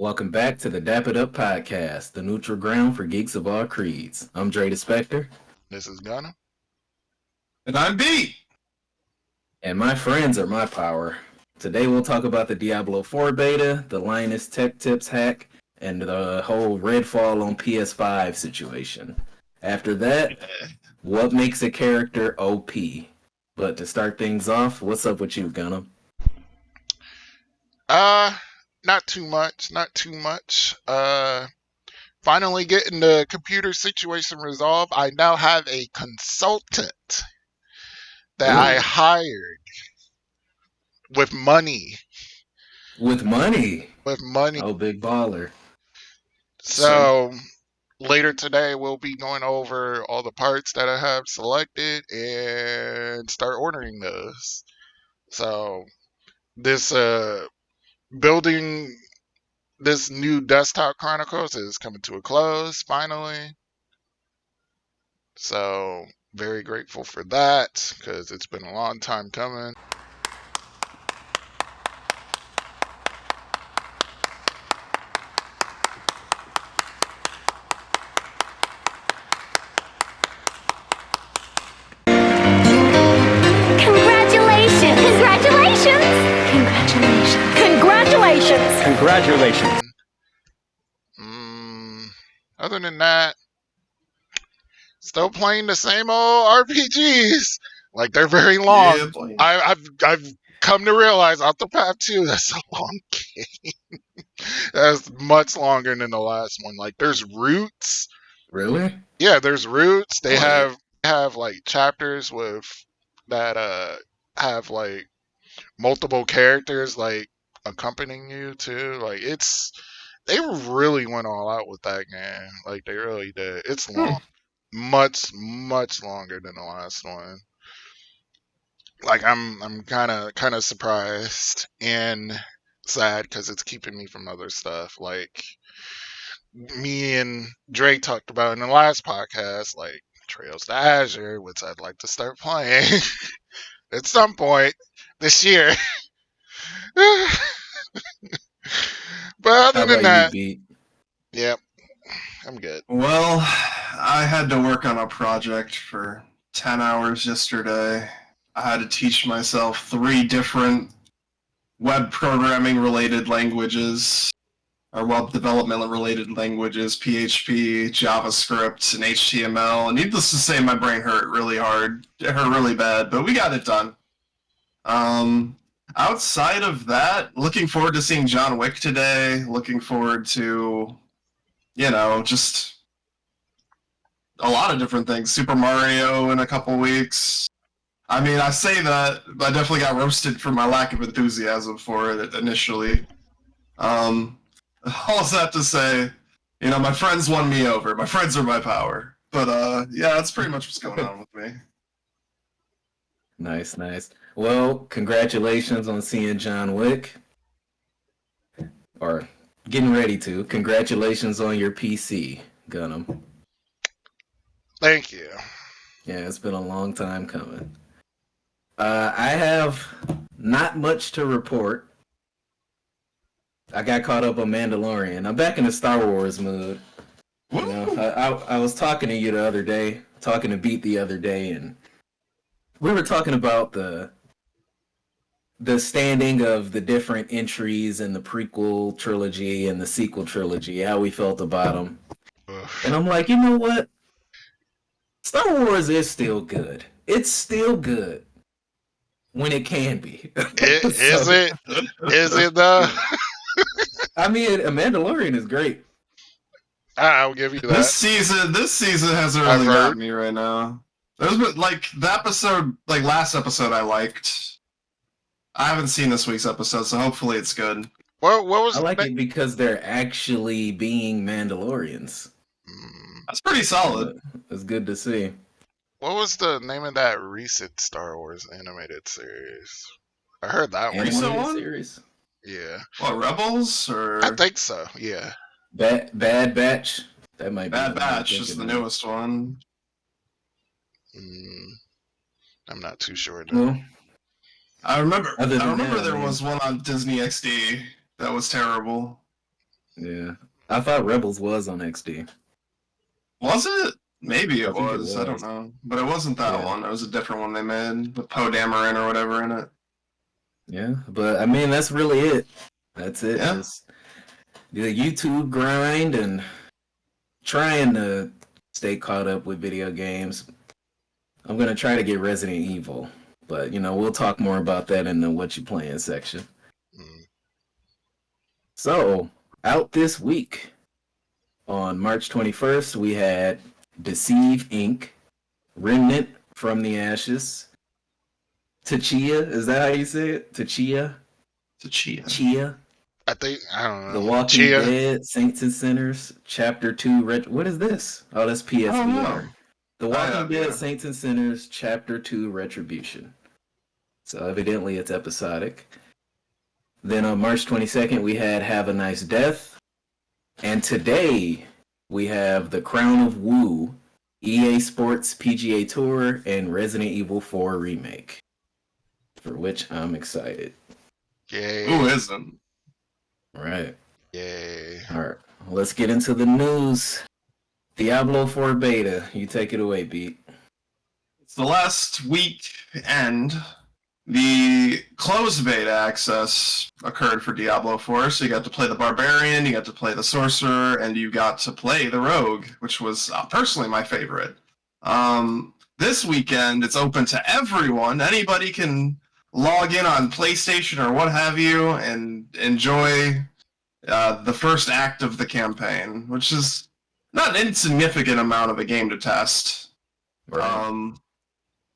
Welcome back to the Dap It Up podcast, the neutral ground for geeks of all creeds. I'm Dray the Spectre. This is Gunnm. And I'm B. And my friends are my power. Today we'll talk about the Diablo 4 beta, the Linus Tech Tips hack, and the whole Redfall on PS5 situation. After that, what makes a character OP? But to start things off, what's up with you, Gunnm? Not too much. Finally getting the computer situation resolved. I now have a consultant that I hired with money. With money? With money. Oh, big baller. So later today we'll be going over all the parts that I have selected and start ordering those. So this building this new Desktop Chronicles is coming to a close finally. So very grateful for that because it's been a long time coming. Congratulations. Other than that, still playing the same old RPGs. Like they're very long. Yeah, I've come to realize Octopath 2, that's a long game. That's much longer than the last one. Like there's Roots. Really? Yeah, there's Roots. They have like chapters with that have like multiple characters like accompanying you too. Like they really went all out with that game. Like they really did. It's long. Much longer than the last one. Like I'm kind of surprised and sad because it's keeping me from other stuff. Like me and Dray talked about in the last podcast, like Trails to Azure, which I'd like to start playing at some point this year. But other than that, yep, I'm good. Well, I had to work on a project for 10 hours yesterday. I had to teach myself 3 different web programming related languages, or web development related languages, PHP, JavaScript, and HTML. And needless to say, my brain hurt really hard. It hurt really bad, but we got it done. Outside of that, looking forward to seeing John Wick today. Looking forward to, just a lot of different things. Super Mario in a couple weeks. I mean, I say that, but I definitely got roasted for my lack of enthusiasm for it initially. All that to say, my friends won me over. My friends are my power. But, yeah, that's pretty much what's going on with me. Nice. Well, congratulations on seeing John Wick. Or getting ready to. Congratulations on your PC, Gunnm. Thank you. Yeah, it's been a long time coming. I have not much to report. I got caught up on Mandalorian. I'm back in the Star Wars mood. I was talking to you the other day, talking to Beat the other day, and we were talking about the standing of the different entries in the prequel trilogy and the sequel trilogy, how we felt about them. And I'm like, you know what? Star Wars is still good. It's still good when it can be. Is it? Is it though? I mean, A Mandalorian is great. I'll give you that. This season hasn't really got me right now. There's been, last episode I liked. I haven't seen this week's episode, so hopefully it's good. What was I like it because they're actually being Mandalorians. That's pretty solid. It's good to see. What was the name of that recent Star Wars animated series? I heard that one. Recent one? Series? Yeah. What, Rebels? Or I think so, yeah. Bad Batch? That might be. Bad Batch is the newest one. I'm not too sure. No. I remember there was one on Disney XD that was terrible. Yeah. I thought Rebels was on XD. Was it? Maybe I it think it was. I don't was. know. But it wasn't that Yeah. one. It was a different one they made with Poe Dameron or whatever in it. Yeah. But I mean, that's really it. That's it. Yeah. Just the YouTube grind and trying to stay caught up with video games. I'm going to try to get Resident Evil. But, we'll talk more about that in the What You Playing section. Mm. So, out this week, on March 21st, we had Deceive Inc., Remnant from the Ashes, Tachia, is that how you say it? Tachia? Chia? I think I don't know. The Walking Chia. Dead, Saints and Sinners, Chapter 2, what is this? Oh, that's I don't know. PSVR. The Walking Dead, yeah. Saints and Sinners, Chapter 2, Retribution. So evidently it's episodic. Then on March 22nd, we had Have a Nice Death. And today, we have The Crown of Wu, EA Sports PGA Tour, and Resident Evil 4 Remake. For which I'm excited. Yay. Who isn't? Right. Yay. Alright. Let's get into the news. Diablo 4 beta. You take it away, Beat. It's the last week end. The closed beta access occurred for Diablo 4, so you got to play the Barbarian, you got to play the Sorcerer, and you got to play the Rogue, which was personally my favorite. This weekend, it's open to everyone. Anybody can log in on PlayStation or what have you and enjoy the first act of the campaign, which is not an insignificant amount of a game to test. Right.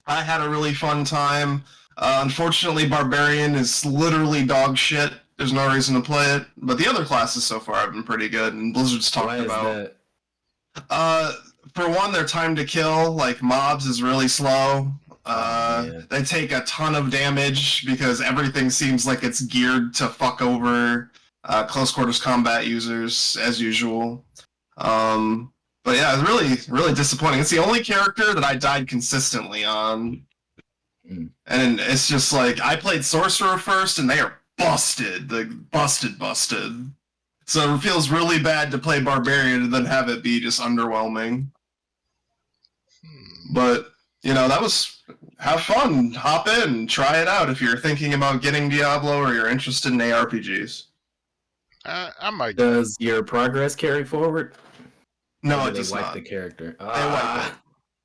I had a really fun time. Unfortunately, Barbarian is literally dog shit. There's no reason to play it. But the other classes so far have been pretty good, and Blizzard's talked Why is about. that? For one, their time to kill, like mobs, is really slow. Yeah. They take a ton of damage because everything seems like it's geared to fuck over close quarters combat users as usual. But yeah, it's really, really disappointing. It's the only character that I died consistently on. And it's just like, I played Sorcerer first, and they are busted. Like, busted. So it feels really bad to play Barbarian and then have it be just underwhelming. But, that was... Have fun. Hop in. Try it out if you're thinking about getting Diablo or you're interested in ARPGs. I might. Does your progress carry forward? No, Or it do does they wipe not. the character? They wipe it.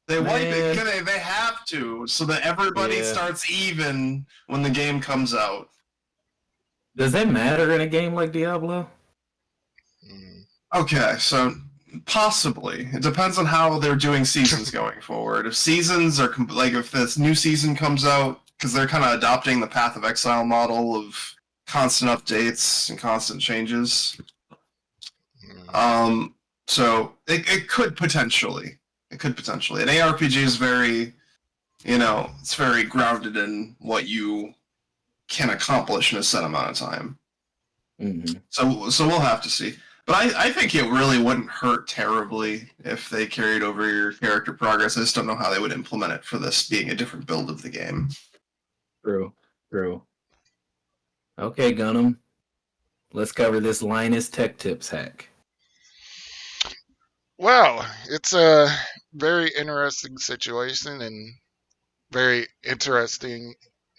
They wipe it. Man. They have to, so that everybody Yeah. starts even when the game comes out. Does that matter in a game like Diablo? Okay, so possibly. It depends on how they're doing seasons going forward. If seasons are, if this new season comes out, because they're kind of adopting the Path of Exile model of constant updates and constant changes. So it could potentially. It could potentially. An ARPG is very, it's very grounded in what you can accomplish in a set amount of time. Mm-hmm. So we'll have to see. But I think it really wouldn't hurt terribly if they carried over your character progress. I just don't know how they would implement it for this being a different build of the game. True. Okay, Gunnm. Let's cover this Linus Tech Tips hack. Well, it's a very interesting situation and very interesting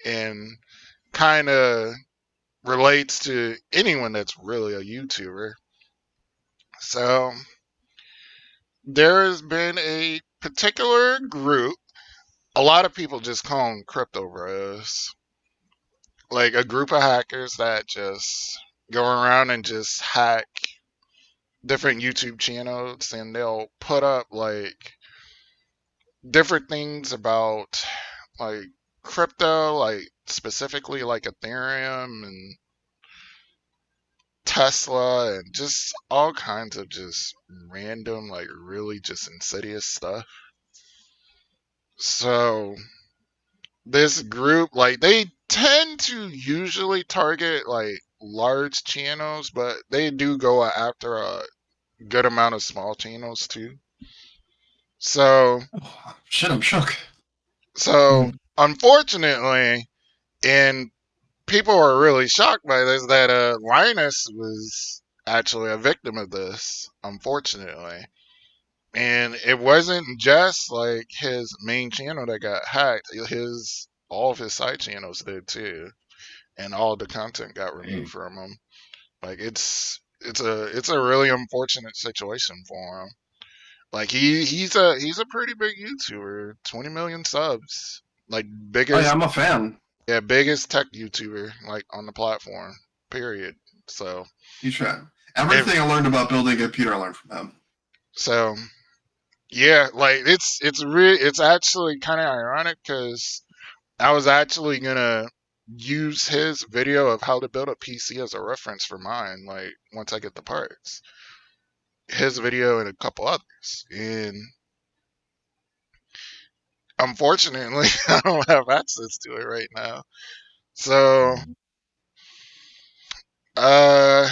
and kind of relates to anyone that's really a YouTuber. So there's been a particular group, a lot of people just call them crypto bros, like a group of hackers that just go around and just hack different YouTube channels, and they'll put up like different things about like crypto, like specifically like Ethereum and Tesla and just all kinds of just random, like really just insidious stuff. So this group, like they tend to usually target like large channels, but they do go after a good amount of small channels too. So Oh, shit, I'm shook. So unfortunately, and people are really shocked by this, that Linus was actually a victim of this, unfortunately. And it wasn't just like his main channel that got hacked. All of his side channels did too, and all the content got removed from him. Like it's a really unfortunate situation for him. Like he's a pretty big YouTuber, 20 million subs, like Oh biggest yeah, I'm a fan. biggest tech YouTuber like on the platform. Period. So You try. Everything I learned about building a computer, I learned from him. so yeah, like it's actually kind of ironic because I was actually gonna use his video of how to build a PC as a reference for mine. Like once I get the parts, his video and a couple others, and unfortunately, I don't have access to it right now. So, uh,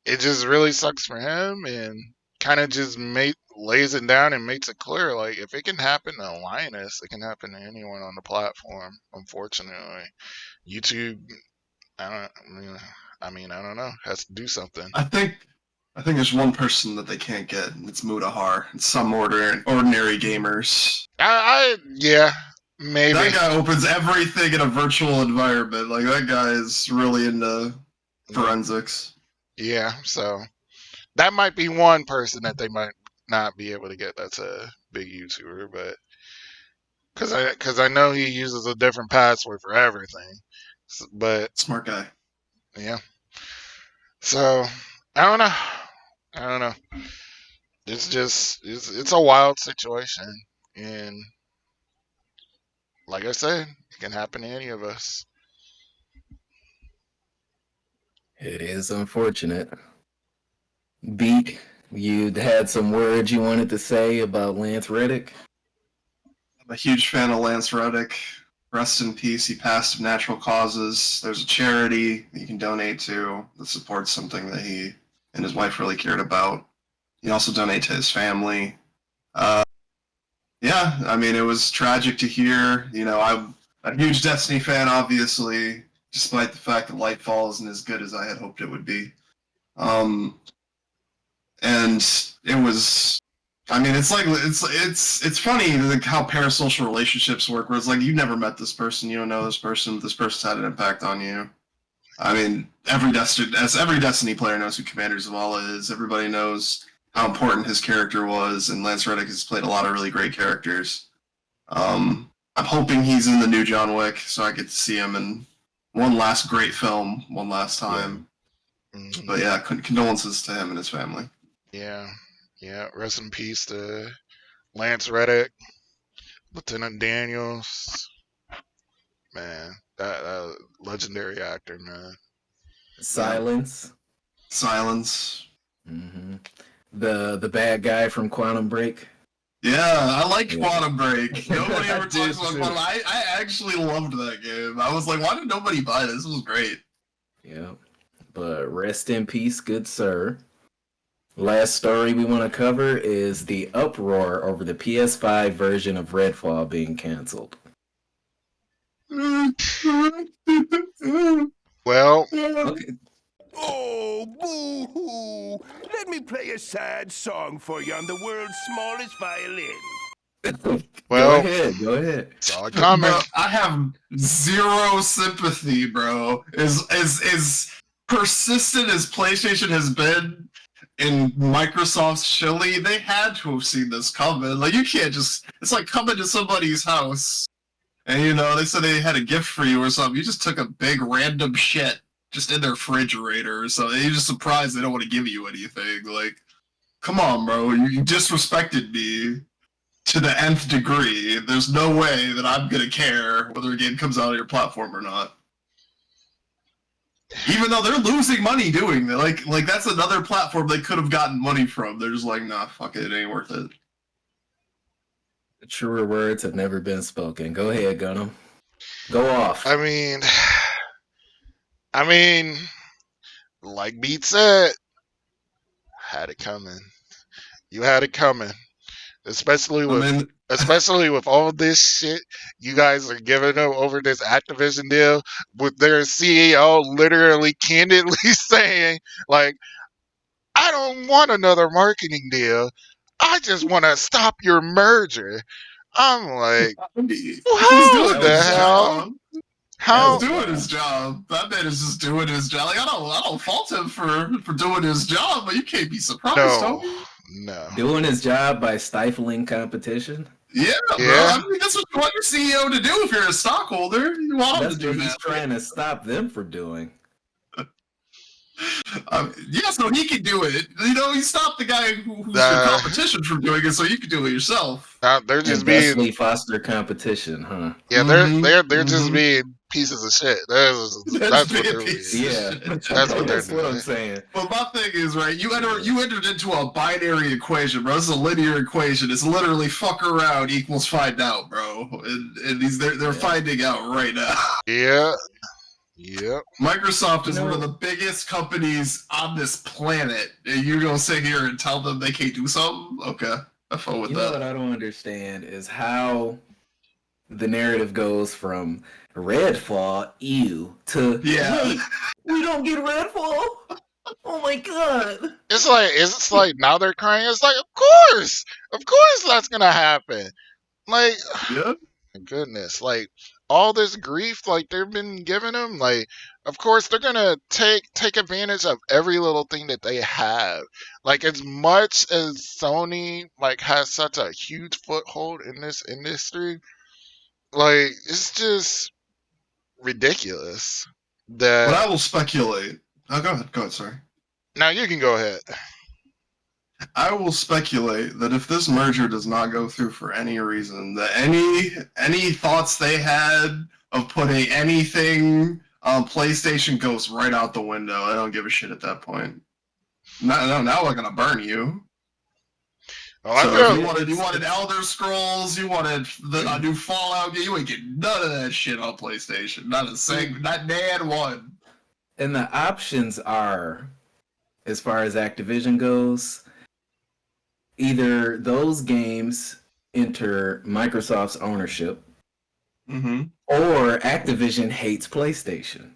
it just really sucks for him, and kind of just lays it down and makes it clear, like if it can happen to Linus, it can happen to anyone on the platform. Unfortunately, YouTube, I don't know, has to do something. I think there's one person that they can't get, and it's Mutahar. And some ordinary gamers. Yeah, maybe. That guy opens everything in a virtual environment. Like that guy is really into forensics. Yeah, so that might be one person that they might not be able to get. That's a big YouTuber, but because I know he uses a different password for everything. But Smart guy. yeah, so I don't know. I don't know. It's just it's a wild situation, and like I said, it can happen to any of us. It is unfortunate. Beat, you had some words you wanted to say about Lance Reddick? I'm a huge fan of Lance Reddick. Rest in peace. He passed of natural causes. There's a charity that you can donate to that supports something that he and his wife really cared about. You can also donate to his family. Yeah, I mean, it was tragic to hear. You know, I'm a huge Destiny fan, obviously, despite the fact that Lightfall isn't as good as I had hoped it would be. And it was, I mean, it's like it's funny like how parasocial relationships work, where it's like you never met this person, you don't know this person's had an impact on you. I mean, every Destiny player knows who Commander Zavala is. Everybody knows how important his character was, and Lance Reddick has played a lot of really great characters. I'm hoping he's in the new John Wick, so I get to see him in one last great film, one last time. Mm-hmm. But yeah, condolences to him and his family. Yeah. Rest in peace to Lance Reddick, Lieutenant Daniels. Man, that legendary actor, man. Silence. Mm-hmm. The bad guy from Quantum Break. Yeah, I liked Quantum Break. Nobody ever talks about Quantum. I actually loved that game. I was like, why did nobody buy this? This was great. Yeah, but rest in peace, good sir. Last story we want to cover is the uproar over the PS5 version of Redfall being canceled. Well, okay. Oh, boo-hoo! Let me play a sad song for you on the world's smallest violin. Well, Go ahead. Saw it coming. Bro, I have zero sympathy, bro. As persistent as PlayStation has been in Microsoft's chili, they had to have seen this coming. Like, you can't just... It's like coming to somebody's house, and, you know, they said they had a gift for you or something. You just took a big random shit just in their refrigerator or something. You're just surprised they don't want to give you anything. Like, come on, bro. You disrespected me to the nth degree. There's no way that I'm gonna care whether a game comes out on your platform or not. Even though they're losing money doing that. Like that's another platform they could have gotten money from. They're just like, nah, fuck it ain't worth it. Truer words have never been spoken. Go ahead, Gunnm. Go off. I mean, like Beat said, had it coming. You had it coming. Especially with all of this shit you guys are giving them over this Activision deal, with their CEO literally candidly saying, like, I don't want another marketing deal. I just want to stop your merger. I'm like, He's how doing That the was his hell? job. That He's How? was doing his wild. job. That man is just doing his job. Like I don't fault him for doing his job, but you can't be surprised, No, homie. no. Doing his job by stifling competition. Yeah, bro. Yeah, I mean, that's what you want your CEO to do if you're a stockholder. You want him That's to do what he's that. trying to stop them from doing. Yeah, so he can do it. You know, you stop the guy who's your uh, competition from doing it, so you can do it yourself. they're just And being, thusly foster competition, huh? yeah, they're just Mm-hmm. being pieces of shit. That's That's what being a they're piece being. of Yeah, shit. That's what they're that's what I'm doing. saying. But my thing is, right, you entered into a binary equation, bro. This is a linear equation. It's literally fuck around equals find out, bro. And they're Yeah. finding out right now. Yeah, yeah. Microsoft is You one of know- the biggest companies on this planet, and you're gonna sit here and tell them they can't do something? Okay, have fun with You know that. what I don't understand is how the narrative goes from Redfall, ew, to Yeah. wait, we don't get Redfall? Oh my god. It's like now they're crying. It's like, of course, that's gonna happen. Like, Yeah. my goodness, like all this grief, like they've been giving them, like, of course they're gonna take advantage of every little thing that they have. Like, as much as Sony like has such a huge foothold in this industry, like it's just ridiculous But that. I will speculate. Oh, go ahead. Go ahead. Sorry. Now you can go ahead. I will speculate that if this merger does not go through for any reason, that any thoughts they had of putting anything on PlayStation goes right out the window. I don't give a shit at that point. Now we're gonna burn you. Oh, I So feel if you wanted Elder Scrolls, you wanted a new Fallout game, you ain't getting none of that shit on PlayStation. Not a single, not nan one. And the options are, as far as Activision goes, either those games enter Microsoft's ownership, Mm-hmm. or Activision hates PlayStation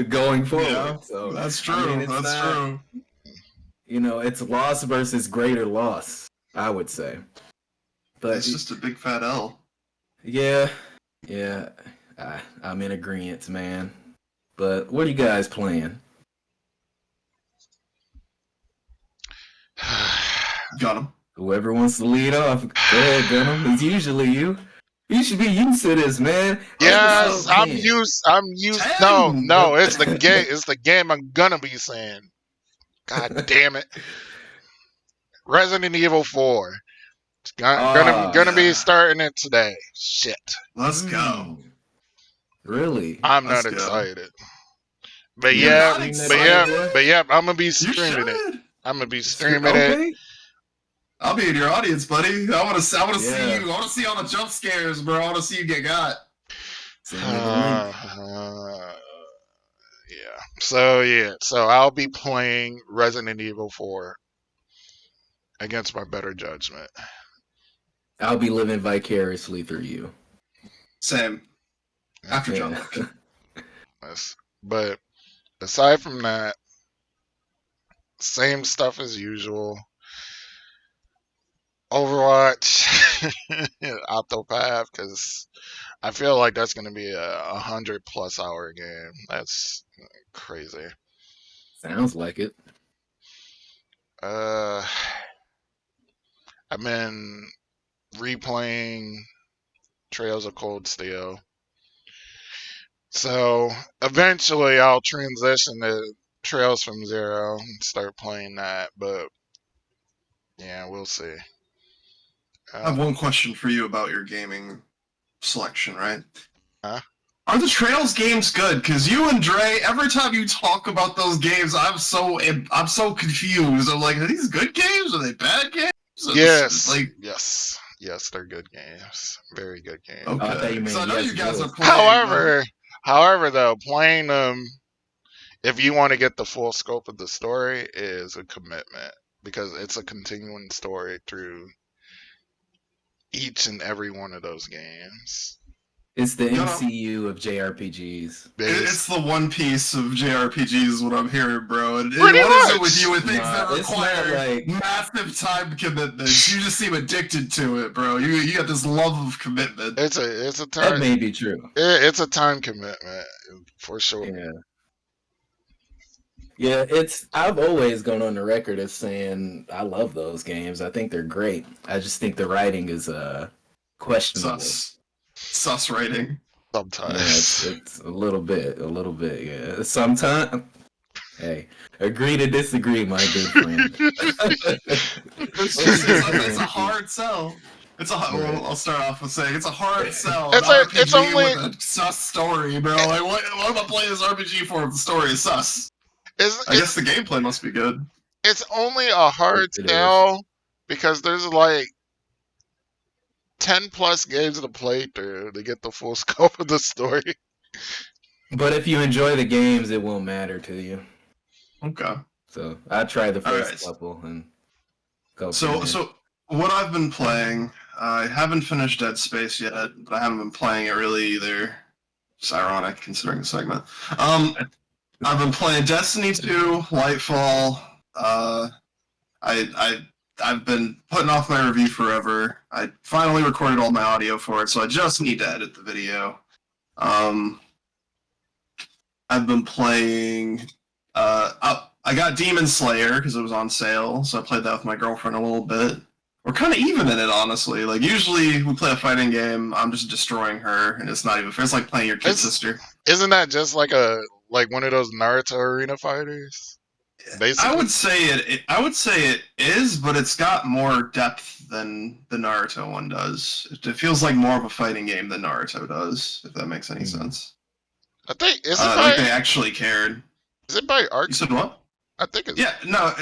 going forward. Yeah, So that's true. I mean, it's That's not- true. You know, it's loss versus greater loss, I would say. But It's just a big fat L. yeah, I'm in agreement, man. But what are you guys playing? Got him. Whoever wants to lead off, go ahead, Gunnm. It's usually you. You should be used to this, man. Yes, Episode 10. I'm used. No, 10. no, it's the game. It's the game I'm gonna be saying. God damn it! Resident Evil 4. It's gonna be yeah. starting it today. Shit, Let's go. Mm. Really? I'm Let's not go. excited. But You're yeah, not but excited? yeah, but yeah, I'm gonna be You streaming it. should. I'm gonna be streaming it. Okay. I'll be in your audience, buddy. I want to see Yeah. you. I want to see all the jump scares, bro. I want to see you get got. Send me the link. Yeah. So I'll be playing Resident Evil 4 against my better judgment. I'll be living vicariously through you. Same. After John Yeah. Wick. But aside from that, same stuff as usual. Overwatch, Octopath, because I feel like that's going to be a 100+ hour game. That's crazy. Sounds like it. I've been replaying Trails of Cold Steel. So eventually I'll transition to Trails from Zero and start playing that, but yeah, we'll see. I have one question for you about your gaming selection, right? Huh? Are the Trails games good? Because you and Dray, every time you talk about those games, I'm so confused. I'm like, are these good games? Are they bad games? Yes, Like, yes, they're good games. Very good games. I thought okay. you meant So I know yes, you guys it are was. playing. However, though, playing them, if you want to get the full scope of the story, is a commitment because it's a continuing story through each and every one of those games. It's the No, no. MCU of JRPGs. It's the One Piece of JRPGs is what I'm hearing, bro. And Pretty what is it much. with you with things Nah, that it's not require like- massive time commitments? You just seem addicted to it, bro. You got this love of commitment. It's a That time. may be true. It's a time commitment for sure. Yeah. Yeah, I've always gone on the record as saying I love those games. I think they're great. I just think the writing is questionable. Sus writing. Yeah, Sometimes. it's a little bit, yeah. Sometimes, hey, agree to disagree, my good friend. It's a hard sell. Well, I'll start off with saying it's a hard sell. It's An like- RPG it's only- with a sus story, bro. Like, what am I playing this RPG for if the story is sus? I guess the gameplay must be good. It's only a hard It is. sell because there's like 10 plus games to play through to get the full scope of the story. But if you enjoy the games, it won't matter to you. Okay. So I tried the first Alright. couple and go. So from there. so what I've been playing, I haven't finished Dead Space yet, but I haven't been playing it really either. It's ironic considering the segment. I've been playing Destiny 2, Lightfall. I've been putting off my review forever. I finally recorded all my audio for it, so I just need to edit the video. I've been playing. I got Demon Slayer because it was on sale, so I played that with my girlfriend a little bit. We're kind of even in it, honestly. Like, usually we play a fighting game, I'm just destroying her, and it's not even fair. It's like playing your kid It's- sister. Isn't that just like one of those Naruto arena fighters? Basically. I would say it is, but it's got more depth than the Naruto one does. It feels like more of a fighting game than Naruto does, if that makes any sense. I think is it Like by they actually cared. Arc? You said what? I think it's Yeah, no,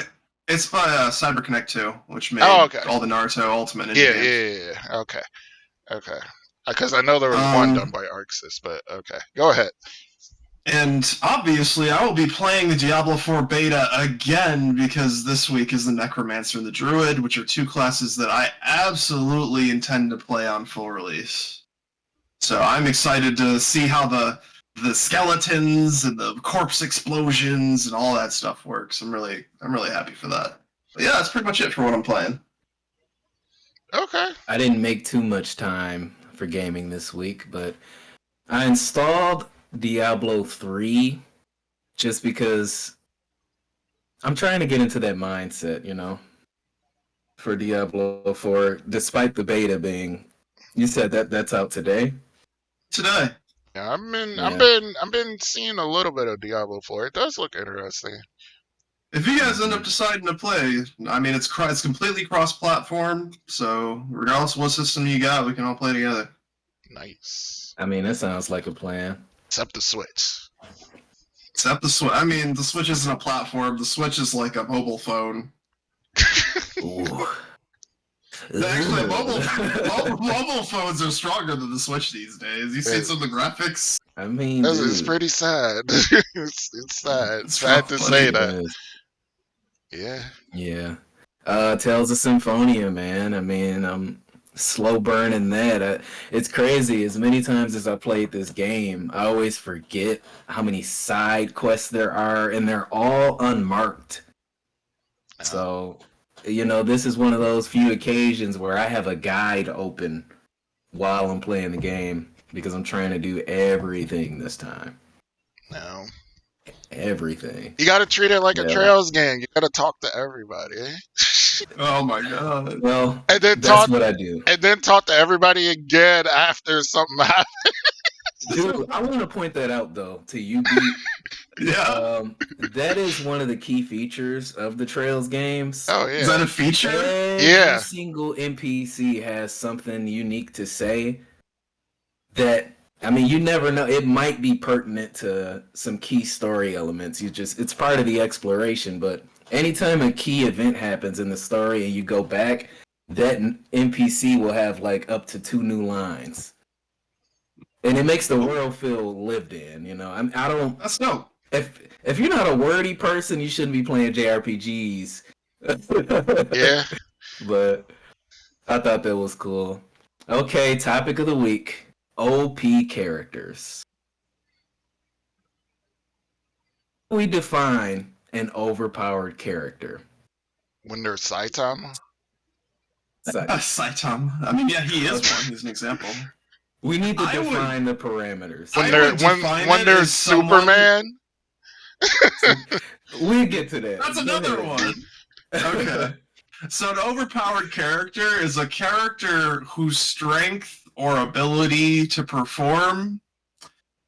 it's by CyberConnect 2, which made Oh, okay. all the Naruto Ultimate Ninja yeah, games. yeah. Okay. Because I know there was one done by Arxis, but okay. Go ahead. And obviously, I will be playing the Diablo 4 beta again because this week is the Necromancer and the Druid, which are two classes that I absolutely intend to play on full release. So I'm excited to see how the skeletons and the corpse explosions and all that stuff works. I'm really happy for that. But yeah, that's pretty much it for what I'm playing. Okay. I didn't make too much time for gaming this week, but I installed Diablo 3 just because I'm trying to get into that mindset, for Diablo 4, despite the beta being, you said that's out today? Today. Yeah, Yeah. I've been seeing a little bit of Diablo 4. It does look interesting. If you guys end up deciding to play, I mean, it's completely cross-platform, so regardless of what system you got, we can all play together. Nice. I mean, that sounds like a plan. Except the Switch. Except the Switch. I mean, the Switch isn't a platform. The Switch is like a mobile phone. Ooh. Actually, mobile phones are stronger than the Switch these days. You see some of the graphics? I mean, It's dude, pretty sad. it's sad. It's Sad to rough, say buddy. that. Yeah. Yeah. Tales of Symphonia, man. I mean, I'm slow burning that. It's crazy. As many times as I played this game, I always forget how many side quests there are, and they're all unmarked. So, this is one of those few occasions where I have a guide open while I'm playing the game because I'm trying to do everything this time. No. Everything. You gotta treat it like a Yeah. Trails game. You gotta talk to everybody. Oh my god. Well, And then that's talk what I do. and then talk to everybody again after something happens. Dude, I want to point that out though to you, Pete. Yeah. That is one of the key features of the Trails games. Oh Is that yeah. a feature? Every Yeah. single NPC has something unique to say that, I mean, you never know. It might be pertinent to some key story elements. It's part of the exploration, but anytime a key event happens in the story and you go back, that NPC will have like up to 2 new lines. And it makes the world feel lived in, I don't. That's dope. If you're not a wordy person, you shouldn't be playing JRPGs. Yeah. But I thought that was cool. Okay, topic of the week. OP characters. We define an overpowered character. When there's Saitama. Saitama. I mean, yeah, he is one. He's an example. We need to I would- define the parameters. When I there would define when it there's as someone- Superman. We'll get to that. That's Go another ahead. one. Okay. So an overpowered character is a character whose strength or ability to perform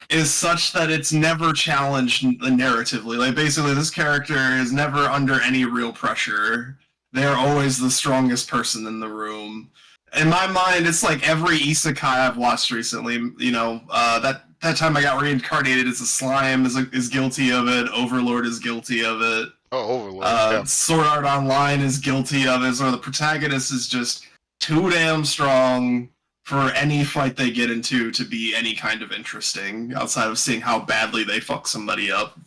is such that it's never challenged narratively. Like, basically, this character is never under any real pressure. They're always the strongest person in the room. In my mind, it's like every isekai I've watched recently. You know, that time I got reincarnated as a slime is guilty of it. Overlord is guilty of it. Oh, Overlord. Yeah. Sword Art Online is guilty of it. So the protagonist is just too damn strong for any fight they get into to be any kind of interesting, outside of seeing how badly they fuck somebody up.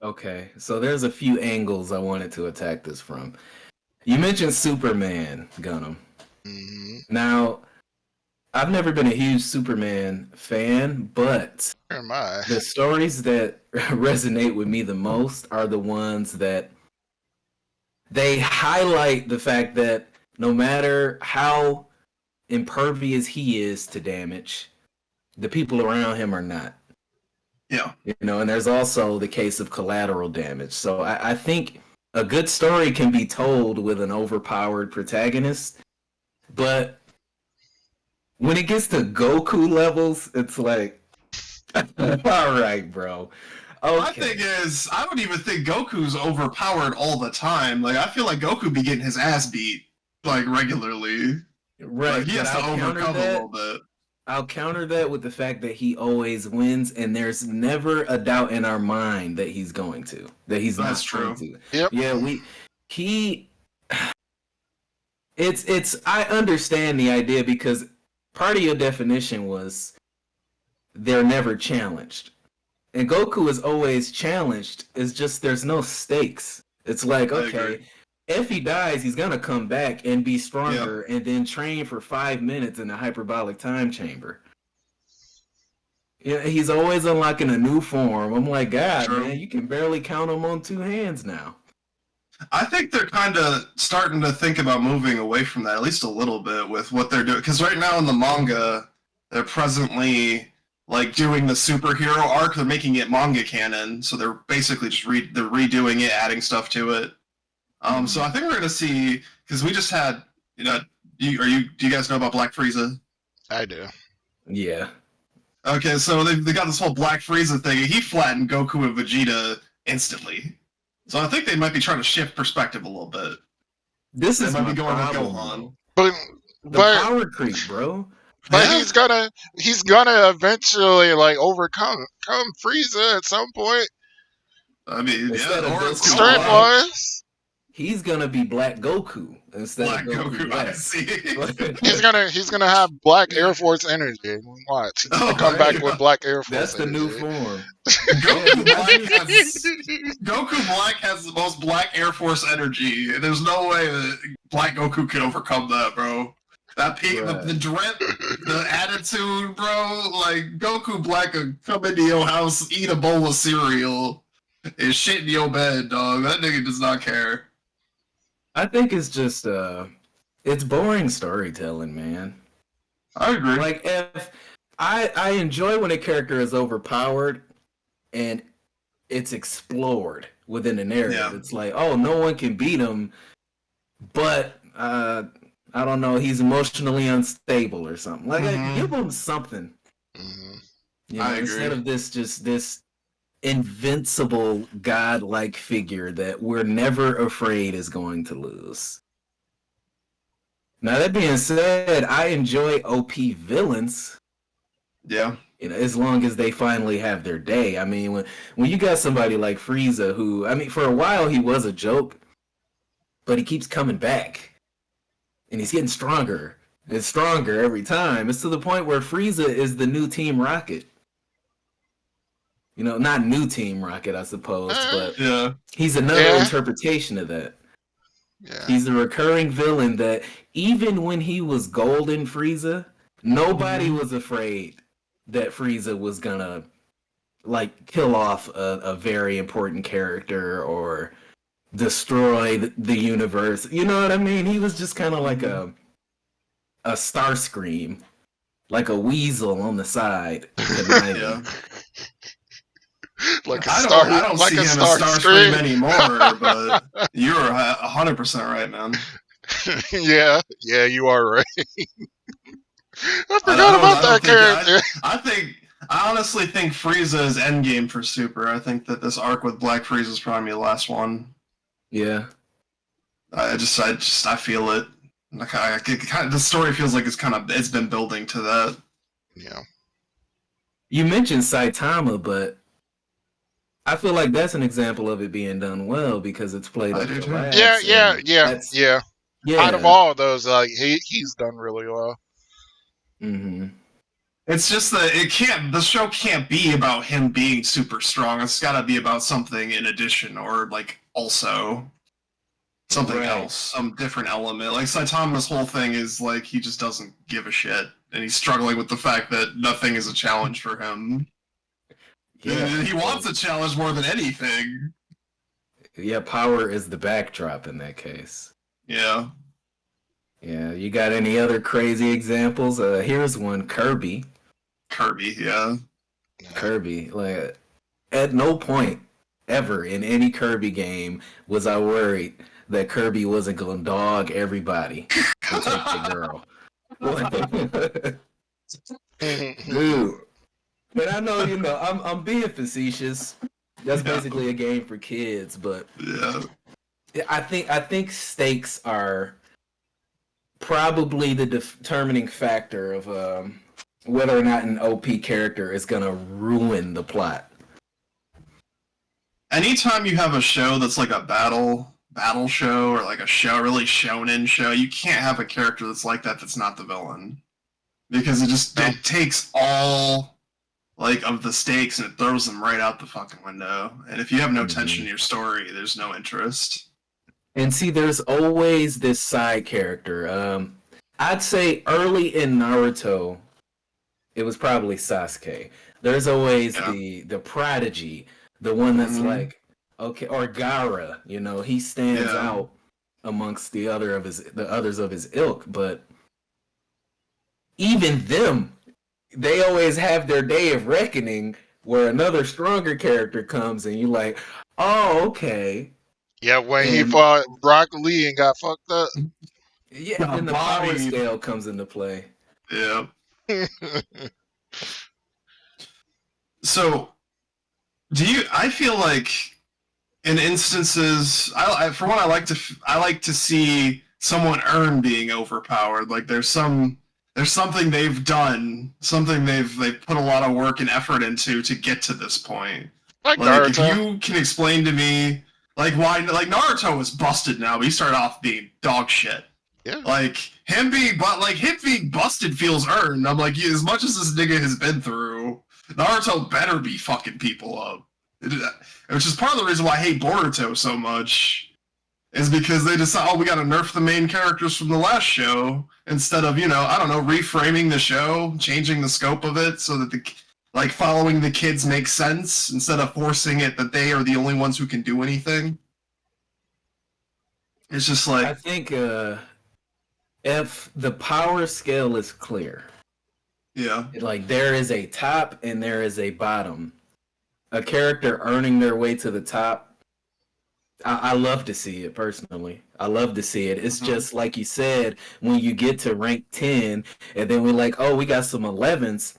Okay, so there's a few angles I wanted to attack this from. You mentioned Superman, Gunnm. Mm-hmm. Now, I've never been a huge Superman fan, but Where am I? the stories that resonate with me the most are the ones that they highlight the fact that no matter how impervious he is to damage, the people around him are not. Yeah. You know, and there's also the case of collateral damage. So I think a good story can be told with an overpowered protagonist, but when it gets to Goku levels, it's like, all right, bro. Okay. My thing is, I don't even think Goku's overpowered all the time. Like, I feel like Goku be getting his ass beat, like, regularly. Right, Like, he has but to I'll counter overcome a that. little bit. I'll counter that with the fact that he always wins, and there's never a doubt in our mind that he's going to. That he's That's not true. going to. Yep. Yeah, I understand the idea because part of your definition was they're never challenged. And Goku is always challenged. It's just there's no stakes. It's like, I okay, agree. if he dies, he's gonna come back and be stronger and then train for 5 minutes in a hyperbolic time chamber. Yeah, he's always unlocking a new form. I'm like, God, True. man, you can barely count him on 2 hands now. I think they're kind of starting to think about moving away from that, at least a little bit, with what they're doing. Because right now in the manga, they're presently like doing the superhero arc. They're making it manga canon, so they're basically just they're redoing it, adding stuff to it. So I think we're gonna see, because we just had, you know, do you guys know about Black Frieza? I do. Yeah. Okay, so they got this whole Black Frieza thing. He flattened Goku and Vegeta instantly. So I think they might be trying to shift perspective a little bit. This They is might my be going with problem. Gohan. But The But- power creep, bro. but Yeah. he's gonna eventually like overcome Frieza at some point. I mean, Instead yeah, of or it's Goku, Strength Gohan. wise. He's gonna be Black Goku instead Black of Goku. Goku, I Black. see. He's gonna have Black Air Force energy. Watch. He's gonna Oh, come back yeah. with Black Air Force That's the new energy. form. Goku Black has the most Black Air Force energy, and there's no way that Black Goku can overcome that, bro. That Right. the drip, the attitude, bro. Like Goku Black could come into your house, eat a bowl of cereal, and shit in your bed, dog. That nigga does not care. I think it's just it's boring storytelling, man. I agree. Like if I enjoy when a character is overpowered and it's explored within the narrative. Yeah. It's like, oh, no one can beat him, but I don't know, he's emotionally unstable or something. Like Mhm. give him something. Mhm. You know, I agree. instead of this invincible godlike figure that we're never afraid is going to lose. Now that being said, I enjoy OP villains, Yeah. you know, as long as they finally have their day. I mean, when you got somebody like Frieza, who, I mean, for a while he was a joke, but he keeps coming back, and he's getting stronger and stronger every time. It's to the point where Frieza is the new Team Rocket. You know, not new Team Rocket, I suppose, but Yeah. he's another Yeah. interpretation of that. Yeah. He's a recurring villain that even when he was Golden Frieza, Nobody was afraid that Frieza was gonna like kill off a very important character or destroy the universe. You know what I mean? He was just kind of like a Starscream, like a weasel on the side. Yeah. Like a I don't like see a him star as Starscream screen. anymore, but you're 100% right, man. Yeah, you are right. I forgot I about don't that think. character. I honestly think Frieza is endgame for Super. I think that this arc with Black Frieza is probably the last one. Yeah. I feel it. Like the story feels like it's been building to that. Yeah. You mentioned Saitama, but I feel like that's an example of it being done well because it's played I up do to too. laughs. Yeah. Out of all those, like he's done really well. Mm-hmm. It's just that the show can't be about him being super strong. It's got to be about something in addition or like also something else, some different element. Like Saitama's whole thing is like he just doesn't give a shit, and he's struggling with the fact that nothing is a challenge for him. Yeah. And he wants a challenge more than anything. Yeah, power is the backdrop in that case. Yeah. Yeah, you got any other crazy examples? Here's one, Kirby. Yeah. Kirby, like at no point ever in any Kirby game was I worried that Kirby wasn't gonna dog everybody and take the girl. Dude. But I know, I'm being facetious. That's basically a game for kids, but Yeah. I think stakes are probably the determining factor of whether or not an OP character is gonna ruin the plot. Anytime you have a show that's like a battle show or like a show really shonen show, you can't have a character that's like that's not the villain, because it takes all like of the stakes and it throws them right out the fucking window. And if you have no tension in your story, there's no interest. And see, there's always this side character. I'd say early in Naruto, it was probably Sasuke. There's always the prodigy, the one that's like, okay, or Gaara, he stands out amongst the others of his ilk, but even them, they always have their day of reckoning where another stronger character comes and you're like, oh, okay. Yeah, when he fought Brock Lee and got fucked up. Yeah, and the power scale comes into play. Yeah. So, I feel like in instances, for one, I like to see someone earn being overpowered. Like there's something they've done, something they've put a lot of work and effort into to get to this point. Like if Naruto. you can explain to me like why, like Naruto was busted now, but he started off being dog shit. Yeah. Like him being busted feels earned. I'm like, as much as this nigga has been through, Naruto better be fucking people up. Which is part of the reason why I hate Boruto so much. Is because they decide, we gotta nerf the main characters from the last show instead of, reframing the show, changing the scope of it so that following the kids makes sense instead of forcing it that they are the only ones who can do anything. It's just like, I think if the power scale is clear, like there is a top and there is a bottom, a character earning their way to the top, I love to see it personally. I love to see it. It's just like you said, when you get to rank 10 and then we're like, oh, we got some 11s.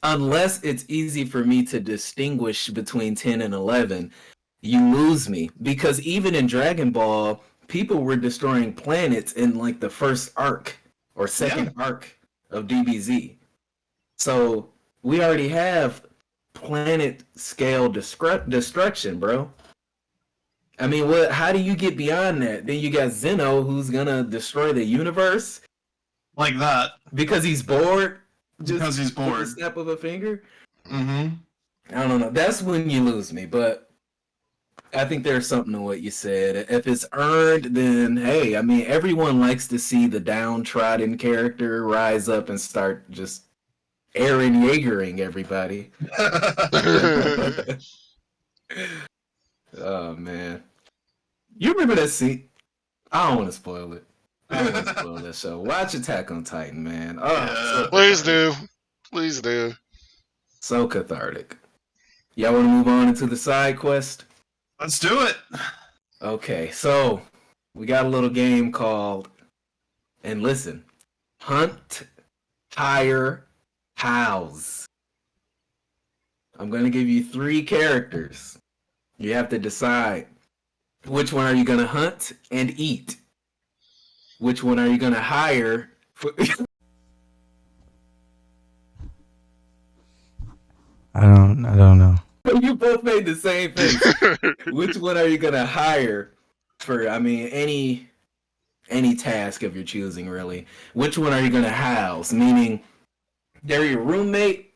Unless it's easy for me to distinguish between 10 and 11, you lose me. Because even in Dragon Ball, people were destroying planets in like the first arc or second arc of DBZ. So we already have planet scale destruction, bro. I mean, how do you get beyond that? Then you got Zeno, who's gonna destroy the universe like that because he's bored. Because he's bored. With a snap of a finger. Mm-hmm. I don't know. That's when you lose me. But I think there's something to what you said. If it's earned, then hey, I mean, everyone likes to see the downtrodden character rise up and start just Aaron Yeagering everybody. Oh man, you remember that scene? I don't want to spoil it. I don't want to spoil that show. Watch Attack on Titan, man. Oh, Yeah. so Please cathartic. do. Please do. So cathartic. Y'all want to move on into the side quest? Let's do it. Okay, so we got a little game called, and listen, Hunt, Hire, House. I'm going to give you 3 characters. You have to decide which one are you going to hunt and eat. Which one are you going to hire? I don't know. You both made the same face. Which one are you going to hire for, I mean, any task of your choosing, really? Which one are you going to house? Meaning, they're your roommate,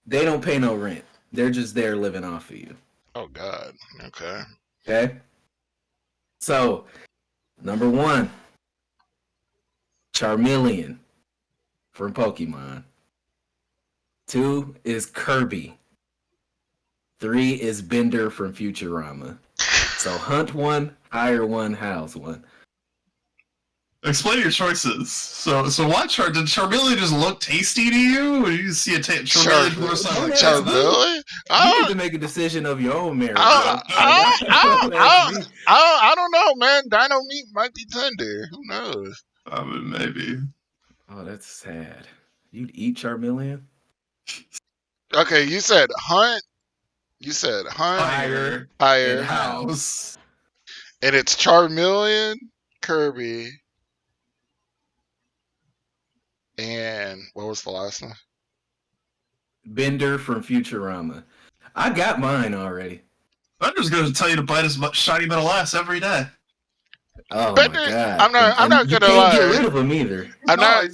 they don't pay no rent. They're just there living off of you. Oh God. Okay. Okay? So, number 1, Charmeleon from Pokemon. 2 is Kirby. 3 is Bender from Futurama. So hunt 1, hire 1, house 1. Explain your choices. So why did Charmeleon just look tasty to you? Or did you see a Charmeleon for the first time? Like, Charmeleon? You get to make a decision of your own merit. I don't know, man. Dino meat might be tender. Who knows? I mean, maybe. Oh, that's sad. You'd eat Charmeleon? Okay, you said hunt. You said hunt, Hire hire, and house. and it's Charmeleon, Kirby, and what was the last one? Bender from Futurama. I got mine already. I'm just going to tell you to bite as much shiny metal ass every day. Oh Bender, my god! I'm not you gonna can't lie. get rid of him either. I'm not.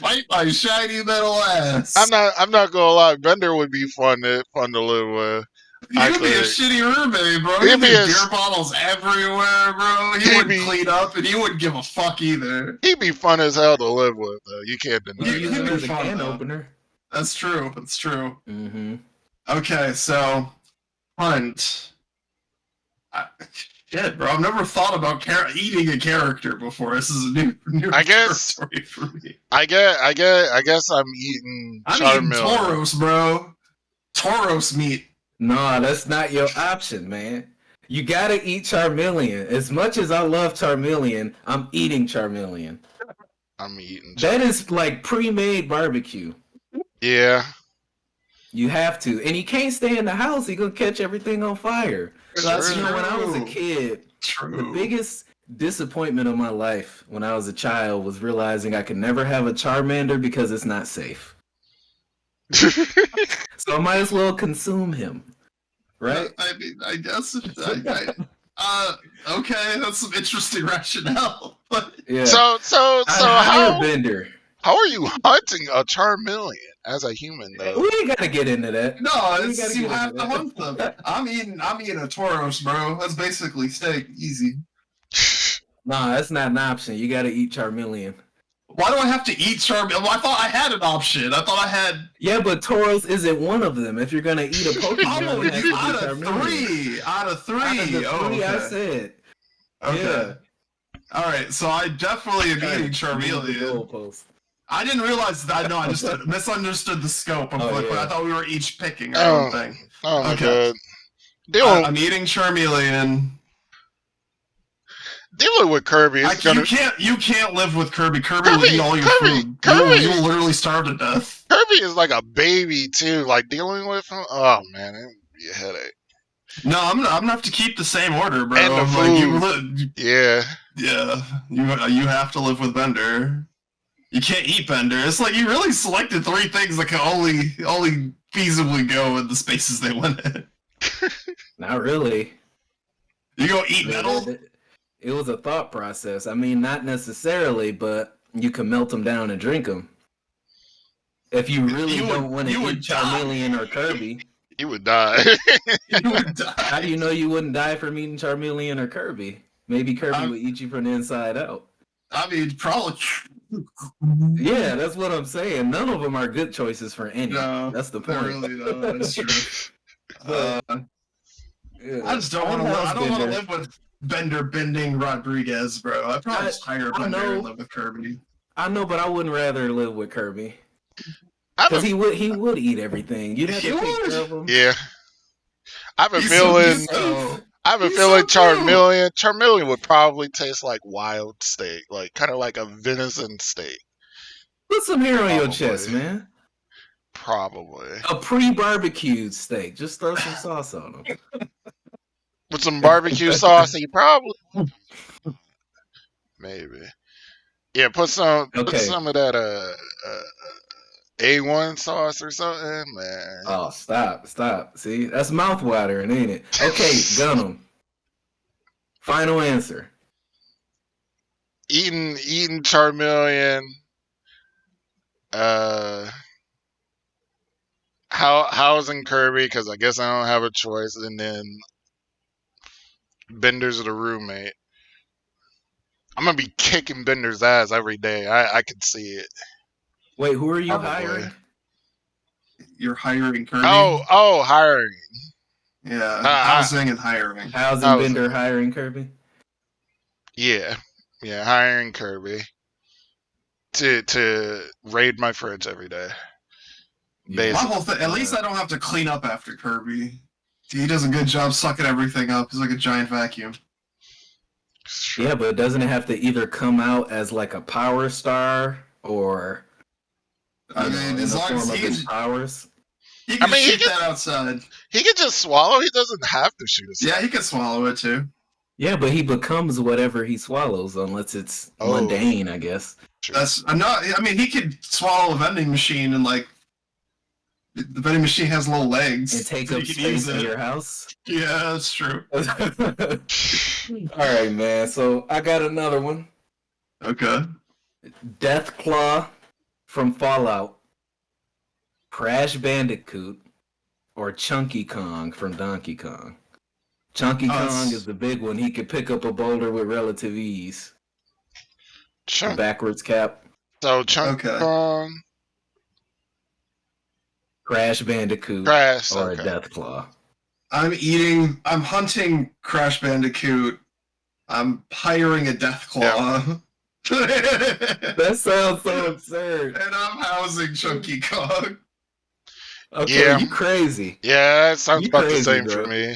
Bite my shiny metal ass. I'm not gonna lie. Bender would be fun to live with. You'd be a shitty roommate, bro. He'd He'd be be a- beer bottles everywhere, bro. He He'd wouldn't be- clean up, and he wouldn't give a fuck either. He'd be fun as hell to live with. Though. You can't You deny can use that. him he'd be as a fun, can though. opener. That's true. That's true. Mm-hmm. Okay, so hunt. Shit, bro. I've never thought about eating a character before. This is a new I guess- territory for me. I guess I'm eating I'm eating Charmeleon. Tauros, bro. Tauros meat. No, that's not your option, man. You gotta eat Charmeleon. As much as I love Charmeleon, I'm eating Charmeleon. I'm eating. That is like pre-made barbecue. Yeah. You have to. And he can't stay in the house. He gonna catch everything on fire. That's You know, when I was a true. kid, True. the biggest disappointment of my life when I was a child was realizing I could never have a Charmander because it's not safe. So I might as well consume him. Right? I mean, I guess. Okay, that's some interesting rationale. But Yeah. So hire how Bender. are you hunting a Charmeleon as a human though? We ain't gotta get into that. no, We it's, gotta you get have into to hunt them. I'm eating a Tauros, bro. That's basically steak. Easy. Nah, that's not an option. You gotta eat Charmeleon. Why do I have to eat Charmeleon? Well, I thought I had an option. I thought I had. Yeah, but Tauros isn't one of them. If you're gonna eat a Pokemon, Oh, it has to be out of Charmeleon. three. Out of three. Out of the Oh, three I okay. said. Okay. Yeah. All right. So I definitely am eating Move the Charmeleon. goalpost. I didn't realize that. No, I just misunderstood the scope of Oh, like, yeah. I thought we were each picking our own Oh, thing. oh my Okay. god. Dealing, I'm eating Charmeleon. dealing with Kirby is gonna You can't live with Kirby. Kirby will Kirby- eat all your Kirby- food. Kirby- You will literally starve to death. Kirby is like a baby too. Like dealing with him. Oh man, it would be a headache. No, I'm gonna have to keep the same order, bro. And the Like, Yeah. yeah, you have to live with Bender. You can't eat Bender. It's like you really selected 3 things that can only feasibly go in the spaces they went in. Not really. You go eat metal. It was a thought process. I mean, not necessarily, but you can melt them down and drink them. If you really You would- don't want to you would eat Charmeleon or Kirby. You would die. You would die. How do you know you wouldn't die from eating Charmeleon or Kirby? Maybe Kirby would eat you from the inside out. I mean, probably. Yeah, that's what I'm saying. None of them are good choices for any. No, That's the they're point. really not. That's true. Yeah. I just don't want to. I don't want to Bender. live with Bender bending Rodriguez, bro. I'd probably just hire I Bender know. and live with Kirby. I know, but I wouldn't rather live with Kirby I because have he would eat everything. You'd have He to take would. care of him. yeah. I have a He's feeling. so- I have a he's feeling so cute. Charmeleon would probably taste like wild steak, like kind of like a venison steak. Put some hair on your Probably. chest, man. Probably A pre-barbecued steak. Just throw some sauce on them. with some barbecue sauce. You probably maybe. Yeah, put some of that A1 sauce or something, man. Oh, stop. See, that's mouth watering, ain't it? Okay, Gunnm. Final answer. Eating Charmeleon. Housing Kirby because I guess I don't have a choice, and then Bender's the roommate. I'm gonna be kicking Bender's ass every day. I can see it. Wait, who are you Probably. hiring? You're hiring Kirby. Oh, hiring. Yeah, housing and hiring. Housing Bender hiring Kirby? Yeah, hiring Kirby to raid my fridge every day. Yeah. My whole thing. At least I don't have to clean up after Kirby. He does a good job sucking everything up. He's like a giant vacuum. Yeah, but doesn't it have to either come out as like a power star or I mean, in as the long form as of he his can, powers? he can I mean, he shoot can- that outside. He can just swallow. He doesn't have to shoot us. Yeah, he can swallow it too. Yeah, but he becomes whatever he swallows, unless it's mundane, I guess. That's I'm not. I mean, he could swallow a vending machine and like the vending machine has little legs. And take so up you can use space in it. your house. Yeah, that's true. All right, man. So I got another one. Okay. Deathclaw from Fallout, Crash Bandicoot, or Chunky Kong from Donkey Kong. Chunky Kong is the big one. He could pick up a boulder with relative ease. The backwards cap. So Chunky Kong, Crash Bandicoot, or a Deathclaw. I'm hunting Crash Bandicoot. I'm hiring a Deathclaw. That sounds so absurd. And I'm housing Chunky Kong. Okay, Yeah. you crazy. Yeah, it sounds You about crazy, the same bro. for me.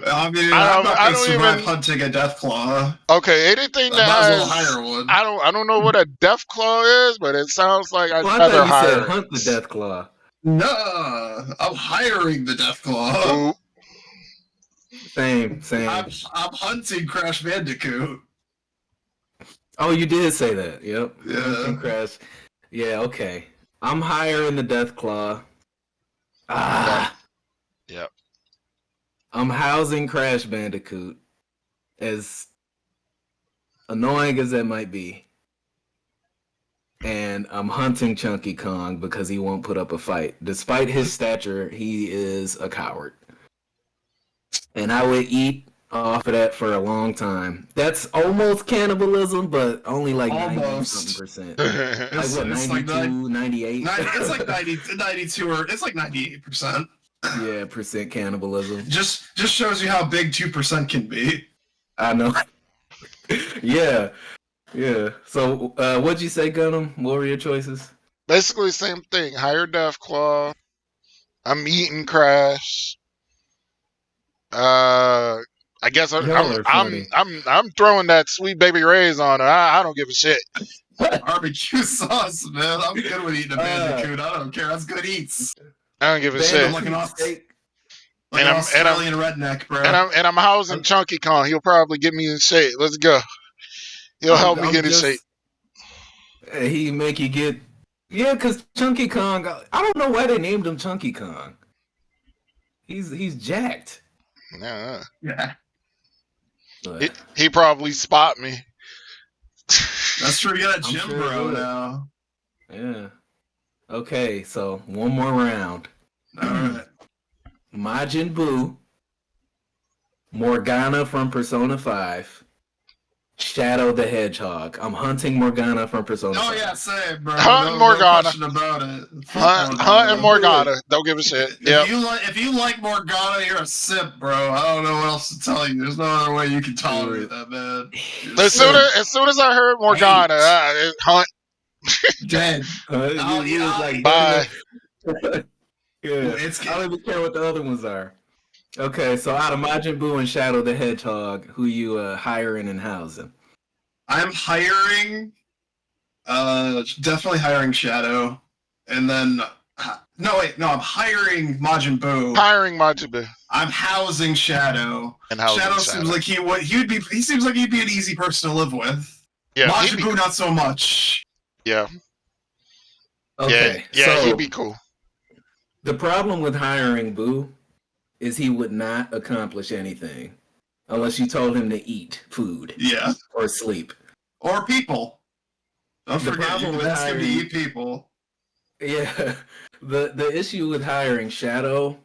I mean, I I'm not don't going to survive even- hunting a Deathclaw. Okay, anything I that might as well has, hire one. I don't know what a death claw is, but it sounds like I'd Well, I rather thought you hire said it. hunt the Deathclaw. No, I'm hiring the Deathclaw. Ooh, Same. I'm hunting Crash Bandicoot. Oh, you did say that. Yep. Yeah. Hunting Crash. Yeah, okay. I'm hiring the Deathclaw. Ah. Yep. I'm housing Crash Bandicoot. As annoying as that might be. And I'm hunting Chunky Kong because he won't put up a fight. Despite his stature, he is a coward. And I would eat off of that for a long time. That's almost cannibalism, but only like 90-something%. Like what, It's 92, 98? It's like 92 or it's like 98%. Yeah, percent cannibalism. Just shows you how big 2% can be. I know. Yeah. So, what'd you say, Gunnm? What were your choices? Basically, same thing. Hire Deathclaw. I'm eating Crash. I guess Y'all are funny. I'm throwing that sweet baby Ray's on her. I don't give a shit. Barbecue sauce, man. I'm good with eating a bandicoot. I don't care. That's good eats. I don't give a Band shit. Like an steak. Like an Australian redneck, bro. And I'm housing Chunky Kong. He'll probably get me in shape. Let's go. He'll help me get in shape. He make you get... Yeah, because Chunky Kong... I don't know why they named him Chunky Kong. He's jacked. Yeah. But He probably spot me. That's true. You got a I'm gym sure he bro would. now. yeah. Okay, so one more round. All right. Majin Buu, Morgana from Persona 5, Shadow the Hedgehog. I'm hunting Morgana from Persona 5. Oh yeah, same, bro. Hunt No Morgana. question about it. Hunt and Morgana. Don't give a shit. Yep. If you like Morgana, you're a simp, bro. I don't know what else to tell you. There's no other way you can tolerate that, man. As soon as I heard Morgana, Hunt. Dead. You was like, Bye. Yeah, It's I don't even care what the other ones are. Okay, so out of Majin Buu and Shadow the Hedgehog, who you hiring and housing? I'm hiring, definitely hiring Shadow, and then I'm hiring Majin Buu. Hiring Majin Buu. I'm housing Shadow. And housing Shadow seems like he seems like he'd be an easy person to live with. Yeah, Majin Buu not so much. Yeah. Okay, Yeah, so he'd be cool. the problem with hiring Buu is he would not accomplish anything unless you told him to eat food. Yeah. Or sleep. Or people. Don't The forget, you problem can with ask him to hiring- eat people. Yeah. The issue with hiring Shadow,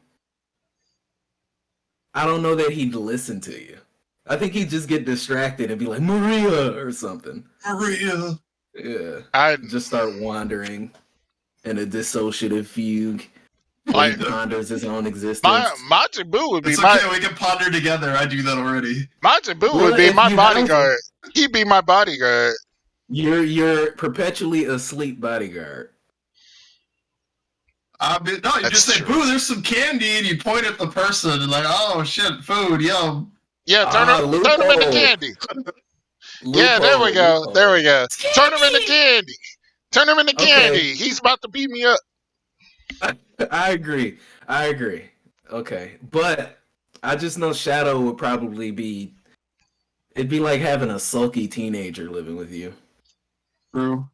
I don't know that he'd listen to you. I think he'd just get distracted and be like, Maria or something. Maria. Yeah. I'd Just start wandering in a dissociative fugue. Like- He ponders his own existence. Majin Buu would be It's my okay, we can ponder together. I do that already. Majin Buu Well, would be if my you bodyguard. He'd be my bodyguard. You're perpetually asleep bodyguard. No, you That's just say, true. "Boo, there's some candy," and you point at the person and like, "Oh shit, food, yum." Yeah, turn him into loophole. candy. Yeah, there we go. Loophole. There we go. Turn him into candy. Turn him into Okay. candy. He's about to beat me up. I agree. Okay. But I just know Shadow would probably be... It'd be like having a sulky teenager living with you. True.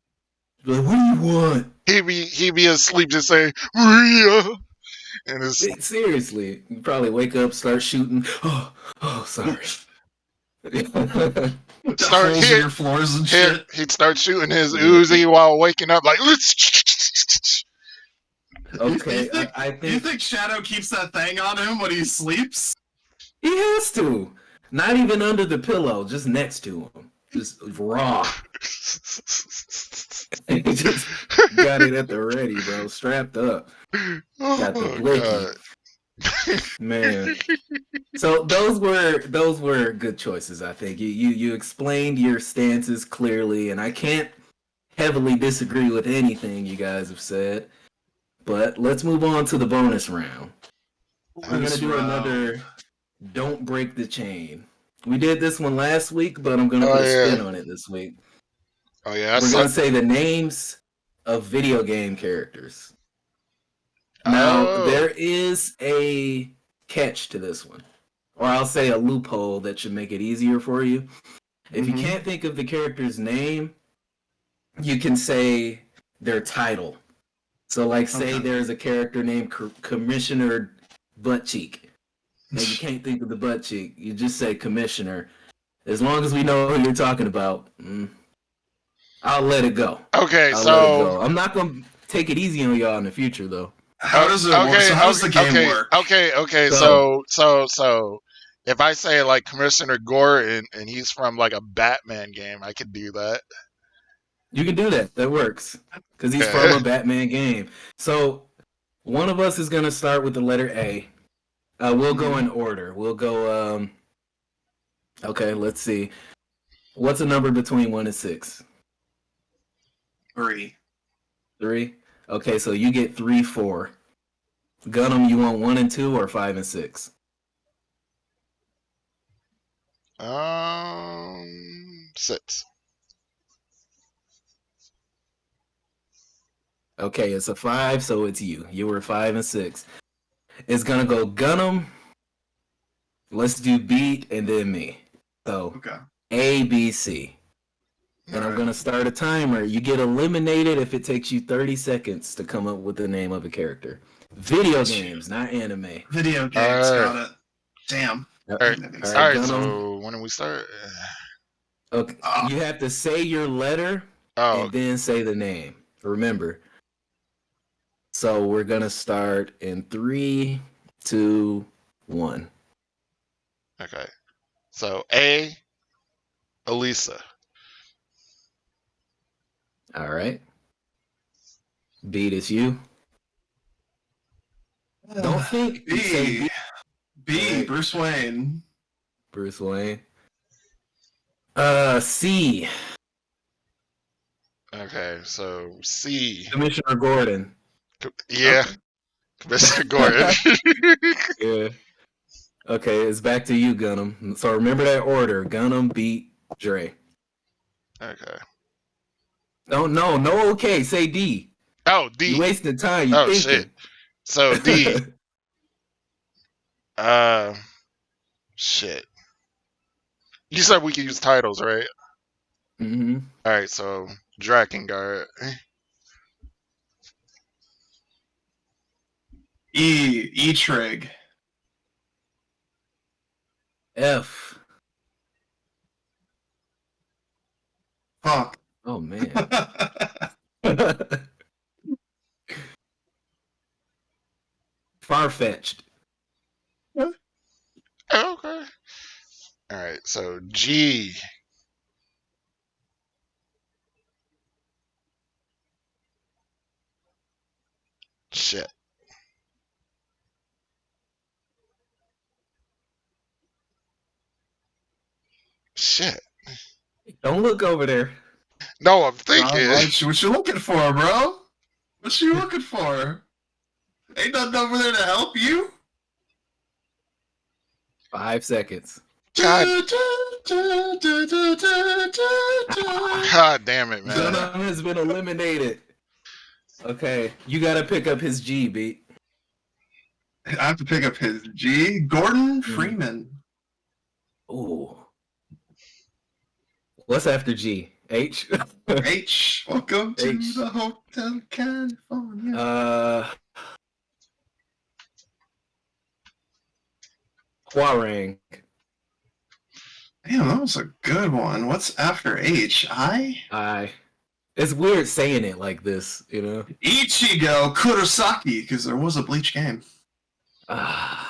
Be like, what do you want? He'd be asleep just saying, Maria. And it's Seriously. You probably wake up, start shooting. Oh, sorry. Holes in your floors and shit. he'd start shooting his Uzi while waking up like Okay, I Do you think Shadow keeps that thing on him when he sleeps? he has to. Not even under the pillow, just next to him. Just raw. He just got it at the ready, bro. Strapped up. Got the blicky. God. Man. So those were good choices, I think. You explained your stances clearly, and I can't heavily disagree with anything you guys have said. But let's move on to the bonus round. We're gonna do another Don't Break the Chain. We did this one last week, but I'm gonna put a spin on it this week. Oh yeah, We're gonna say the names of video game characters. Now, there is a catch to this one. Or I'll say a loophole that should make it easier for you. If you can't think of the character's name, you can say their title. So, like, say there's a character named Commissioner Buttcheek. And you can't think of the Buttcheek, you just say Commissioner. As long as we know who you're talking about, I'll let it go. Okay, I'll let it so go. I'm not going to take it easy on y'all in the future, though. How does it work? So how does the game work? Okay. So- So if I say like Commissioner Gordon and he's from like a Batman game, I could do that. You can do that. That works. Because he's from a Batman game. So, one of us is going to start with the letter A. We'll go in order. We'll go, okay, let's see. What's a number between 1 and 6? 3. 3? Okay, so you get 3, 4. Gunnm, you want 1 and 2 or 5 and 6? 6. Okay, it's a 5, so it's you. You were 5 and 6. It's gonna go Gunnm. Let's do beat and then me. So Okay. A, B, C. And I'm gonna start a timer. You get eliminated if it takes you 30 seconds to come up with the name of a character. Video games, not anime. Video games, got it. Damn. All right, Gunnm. so when do we start? Okay. You have to say your letter Oh, and then say the name. Remember. So we're gonna start in 3, 2, 1. Okay. So A, Elisa. All right. Beat is you. Don't think. You say B. B. Alright. Bruce Wayne. Bruce Wayne. C. Okay, so C. Commissioner Gordon. Yeah, Okay. Commissioner Gordon. Yeah. Okay, it's back to you, Gunnm. So remember that order. Gunnm beat Dray. Okay. Oh no, okay, say D. Oh, You D. wasting time, you Oh, shit. thinking. So D. Uh, shit. You said we could use titles, right? Mm-hmm. All right, so Drakengard. E. E-Trig. F. Fuck. Oh man. Far-fetched. Okay. All right, so G. Shit. Shit. Don't look over there. No, I'm Nah, thinking. what you looking for, bro? What you looking for? Ain't nothing over there to help you. 5 seconds. God, God damn it, man. Gunnm has been eliminated. Okay, you gotta pick up his G, beat. I have to pick up his G. Gordon Freeman. Ooh. What's after G? H? H. Welcome to H. the Hotel California. Huarang. Damn, that was a good one. What's after H? I? It's weird saying it like this, you know? Ichigo Kurosaki, because there was a Bleach game. I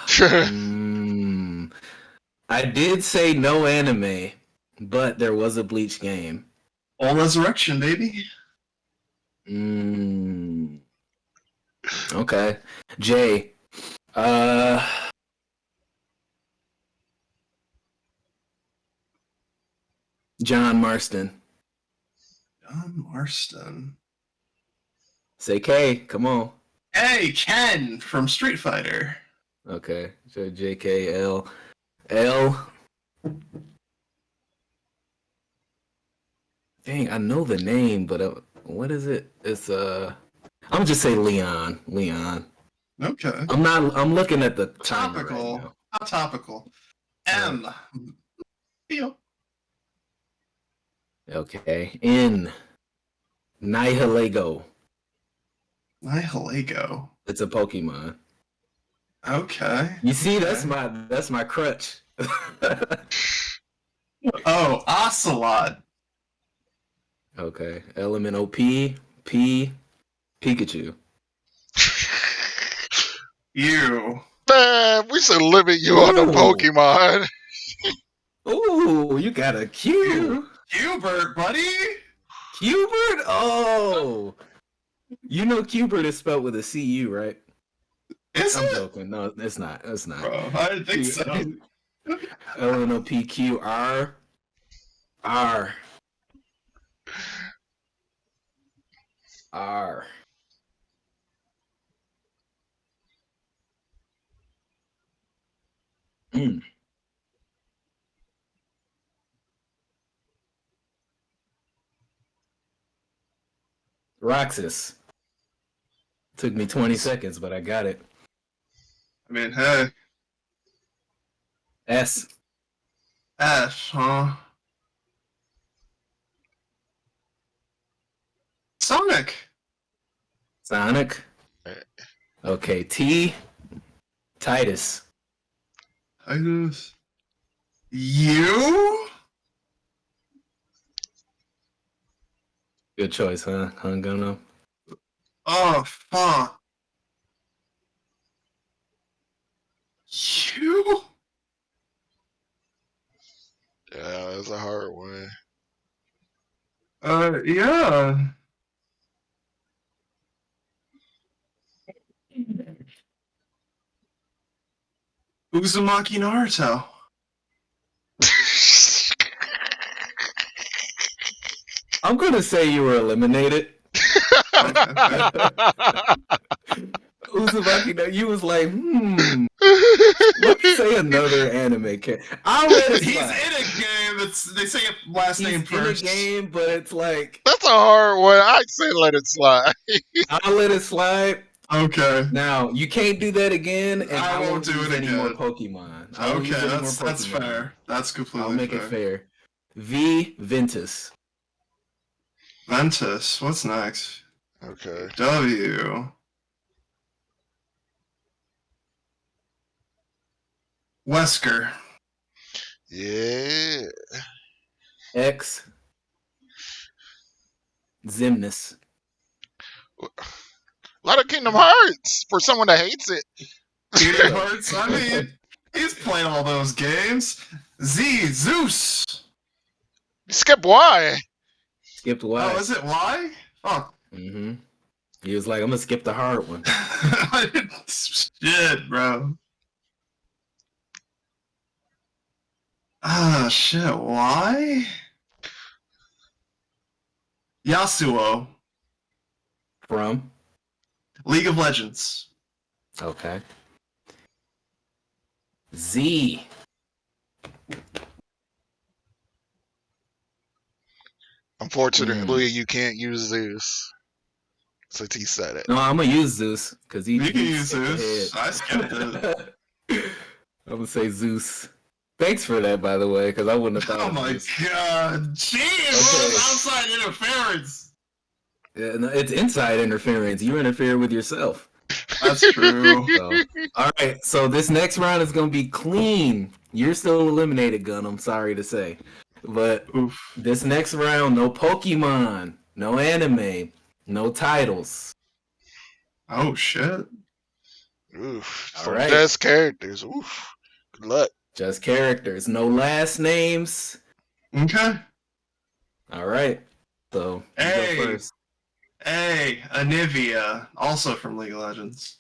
did say no anime, but there was a Bleach game. All Resurrection, baby. Okay. J. John Marston. John Marston. Say K. Come on. Hey, Ken from Street Fighter. Okay. So JKL. L. Dang, I know the name, but what is it? It's I'm gonna just say Leon. Leon. Okay. I'm looking at the timer Topical. right now. How topical. M. Feel. Okay. N. Nihilego. Nihilego. It's a Pokemon. Okay. You see, Okay. that's my crutch. Oh, Ocelot. Okay. Elemental P. Pikachu. You. Man, we should limit you on the Ooh. Pokemon. Ooh, you got a Q. Hubert, buddy. Cubert? Oh. You know Cubert is spelled with a C-U, right? Is I'm it? joking. No, it's not. It's not. Bro, I didn't think so. LNOPQR. R. R. Mm. Roxas. Took me 20 seconds, but I got it. I mean, hey. S. F, huh? Sonic. Sonic. Okay, T. Titus. Titus. You? Good choice, huh? Gunnm. Oh, fuck. That's a hard one. Yeah. Uzumaki Naruto. I'm gonna say you were eliminated. Uzumaki, you was like, let's say another anime character. I'll let it He's slide. in a game. They say it last name He's first. in a game, but it's like That's a hard one. I'd say let it slide. I'll let it slide. Okay. Now you can't do that again, and I won't do use it any again. more Pokemon. I won't use Okay, any more that's Pokemon. fair. That's completely I'll make fair. it fair. V Ventus. Ventus. What's next? Okay. W. Wesker. Yeah. X Zimnus. A lot of Kingdom Hearts for someone that hates it. Kingdom Hearts. I mean, he's playing all those games. Z. Zeus. Skip Y. Skipped Y. Oh, is it Y? Oh. Mm-hmm. He was like, I'm gonna skip the hard one. Shit, bro. Ah, shit. Why? Yasuo. From? League of Legends. Okay. Z. Unfortunately, you can't use Zeus. Since he said it. No, I'm gonna use Zeus because he. You can he use skipped Zeus. ahead. I skipped it. I'm gonna say Zeus. Thanks for that, by the way, because I wouldn't have thought. Oh of my Zeus. god. Jeez, what is outside interference? Yeah, no, it's inside interference. You interfere with yourself. That's true. So, all right. So this next round is gonna be clean. You're still eliminated, Gun. I'm sorry to say, but Oof. this next round, no Pokemon, no anime, no titles. Oh shit. Oof. All From right. just characters. Oof. Good luck. Just characters, no last names. Okay. All right. So you Hey. go first. A. Anivia, also from League of Legends.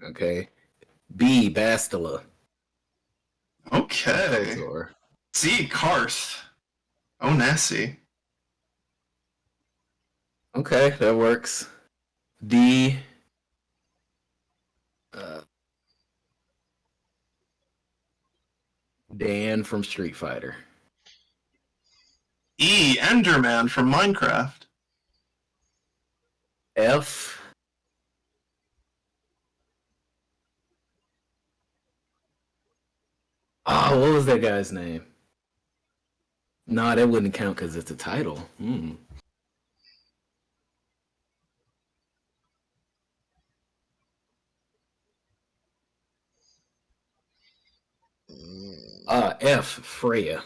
Okay. B. Bastila. Okay. Kotor. C. Karth. Oh, Nessie. Okay, that works. D. Dan from Street Fighter. E. Enderman from Minecraft. F. Oh, what was that guy's name? No, that wouldn't count because it's a title. F. Freya.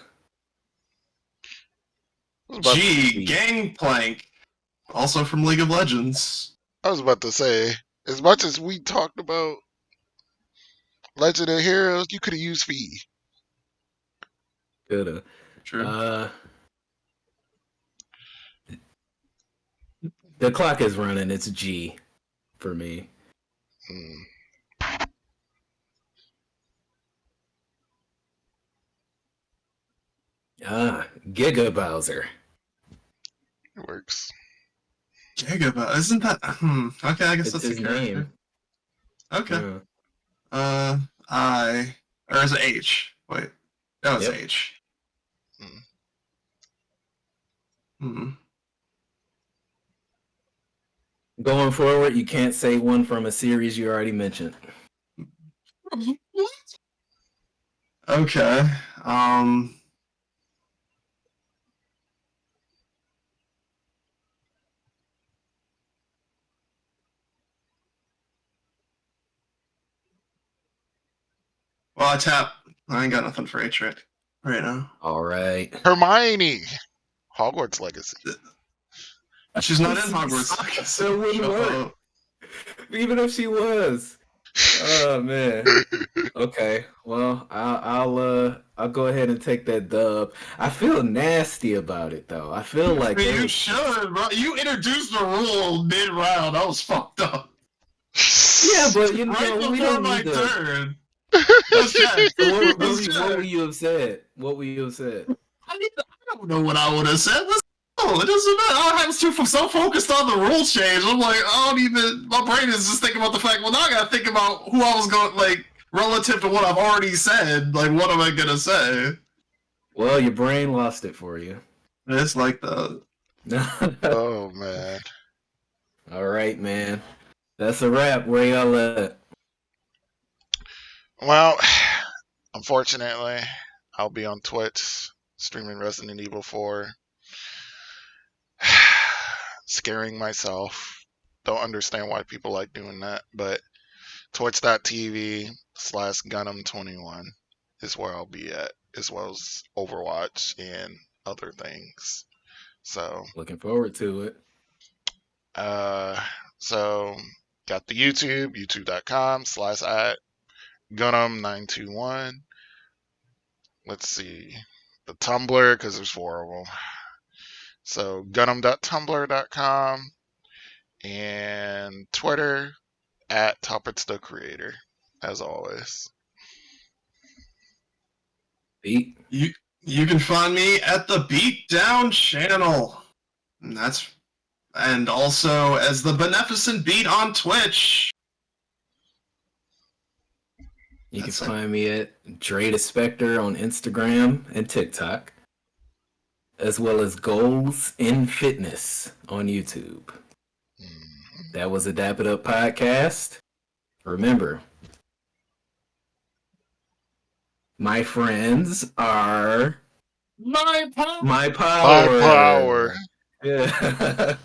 G. Gangplank, also from League of Legends. I was about to say, as much as we talked about Legend of Heroes, you could have used Fee. Coulda. True. The clock is running. It's G for me. Giga Bowser. It works. Gigabyte. Isn't that? Okay, I guess It's that's his a character. name. Okay. Yeah. I. Or is it H? Wait. That was Yep. H. Going forward, you can't say one from a series you already mentioned. Okay. Well, I tap. I ain't got nothing for H right now. All right. Hermione. Hogwarts Legacy. She's not in Hogwarts. So it wouldn't work. Even if she was. Oh man. Okay. Well, I'll I'll go ahead and take that dub. I feel nasty about it though. I feel like You should, bro. You introduced the rule mid-round. That was fucked up. yeah, but you know Right we before don't my need to. turn. Let's check. So what Let's check. would you have said? What would you have said? I don't know what I would have said. Let's go. It doesn't matter. I was so focused on the rule change. I'm like, I don't even. My brain is just thinking about the fact. Well, now I gotta think about who I was going like relative to what I've already said. Like, what am I gonna say? Well, your brain lost it for you. It's like the. Oh man. All right, man. That's a wrap. Where y'all at? Well, unfortunately, I'll be on Twitch streaming Resident Evil 4. Scaring myself. Don't understand why people like doing that, but twitch.tv/Gunnm21 is where I'll be at, as well as Overwatch and other things. So, Looking forward to it. so got the YouTube, youtube.com/@Gunnm921. Let's see. The Tumblr, because there's 4 of them. So Gunnm.tumblr.com and Twitter @TopItsTheCreator, as always. Beat. You can find me at the Beatdown channel. And also as the Beneficent Beat on Twitch. You can That's it. find me at Dray the Spectre on Instagram and TikTok, as well as Goals in Fitness on YouTube. That was a Dap It Up podcast. Remember, my friends are My power. my power. My power. Yeah.